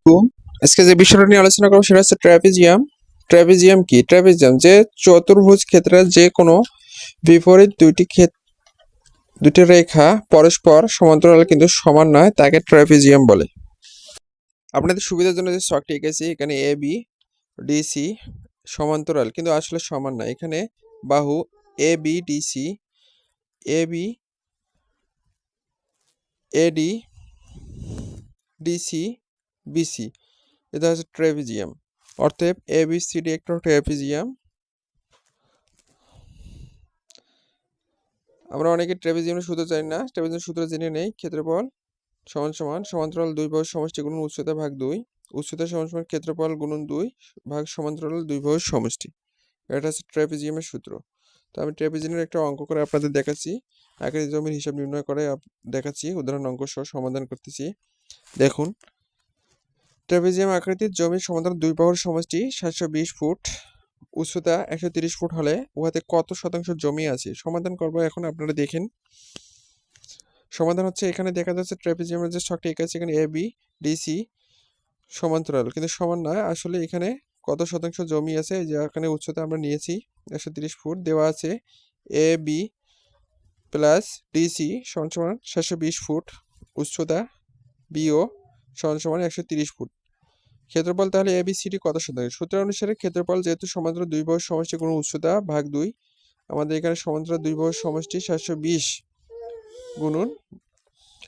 আলাইকুম। আজকে যে বিষয়টা নিয়ে আলোচনা করবো সেটা হচ্ছে ট্র্যাপিজিয়াম। ট্র্যাপিজিয়াম কি? ট্র্যাপিজিয়াম যে চতুর্ভুজ ক্ষেত্রের যে কোনো বিপরীত দুটি রেখা পরস্পর সমান্তরাল কিন্তু সমান নয়, তাকে ট্র্যাপিজিয়াম বলে। আপনাদের সুবিধার জন্য যে ছকটি এঁকেছি, এখানে এ বি ডিসি সমান্তরাল কিন্তু আসলে সমান না। এখানে বাহু A B DC, A B eddy DC BC, এটা হচ্ছে ট্র্যাপিজিয়াম। অর্থাৎ এ বি সি ডি একটা ট্র্যাপিজিয়াম। আমরা অনেকে ট্র্যাপিজিয়ামের সূত্র জানি না, ট্র্যাপিজিয়ামের সূত্র জেনে নেই। ক্ষেত্রফল সমান সমান সমান্তরাল দুই বাহুর সমষ্টি গুণন উচ্চতা ভাগ 2, উচ্চতা সমান সমান ক্ষেত্রফল গুণন 2 ভাগ সমান্তরাল দুই বাহুর সমষ্টি। এটা হচ্ছে ট্র্যাপিজিয়ামের সূত্র। তো আমি ট্র্যাপিজিয়ামের একটা অঙ্ক করে আপনাদের দেখাচ্ছি, আকৃতি জমির হিসাব নির্ণয় করে দেখাচ্ছি, উদাহরণ অঙ্ক সহ সমাধান করতেছি। দেখুন, ট্র্যাপিজিয়াম আকৃতির জমির সমান্তরাল দুই বাহুর সমষ্টি 720 ফুট, উচ্চতা 130 ফুট হলে উহাতে কত শতাংশ জমি আছে? সমাধান করব। এখন আপনারা দেখেন, সমাধান হচ্ছে এখানে দেখা যাচ্ছে ট্র্যাপিজিয়ামের যে ছকটি এঁকেছে, এখানে এ বি ডিসি সমান্তরাল কিন্তু সমান নয়। আসলে এখানে কত শতাংশ জমি আছে, যে এখানে উচ্চতা আমরা নিয়েছি 130 ফুট, দেওয়া আছে এ বি প্লাস ডিসি সমান সমান 720 ফুট, উচ্চতা বিও সমান সমান 130 ফুট। ক্ষেত্রফল তাহলে এ বি সি ডি কত শতাংশ? সূত্র অনুসারে ক্ষেত্রফল যেহেতু সমান্তরাল দুই বাহুর সমষ্টি গুণ উচ্চতা ভাগ 2, আমাদের এখানে সমান্তরাল দুই বাহুর সমষ্টি 720 গুণন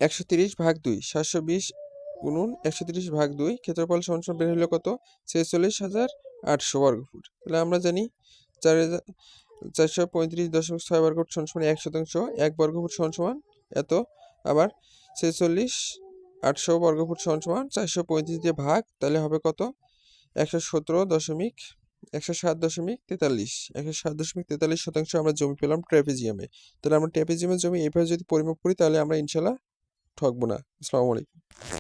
130 ভাগ 2, 720 গুণন 130 ভাগ 2, ক্ষেত্রফল সমান সমান বের হলো কত? 46,800 বর্গফুট। তাহলে আমরা জানি 435.6 বর্গফুট সমান সমান 1%, 1 বর্গফুট সমান সমান এত। আবার 46,800 বর্গফুট সমান সমান 435 দিয়ে ভাগ, তাহলে হবে কত? 107.43 আমরা জমি পেলাম ট্র্যাপিজিয়ামে। তাহলে আমরা ট্র্যাপিজিয়ামের জমি এইভাবে যদি পরিমাপ করি, তাহলে আমরা ইনশাল্লাহ ঠকবো না। আসসালামু আলাইকুম।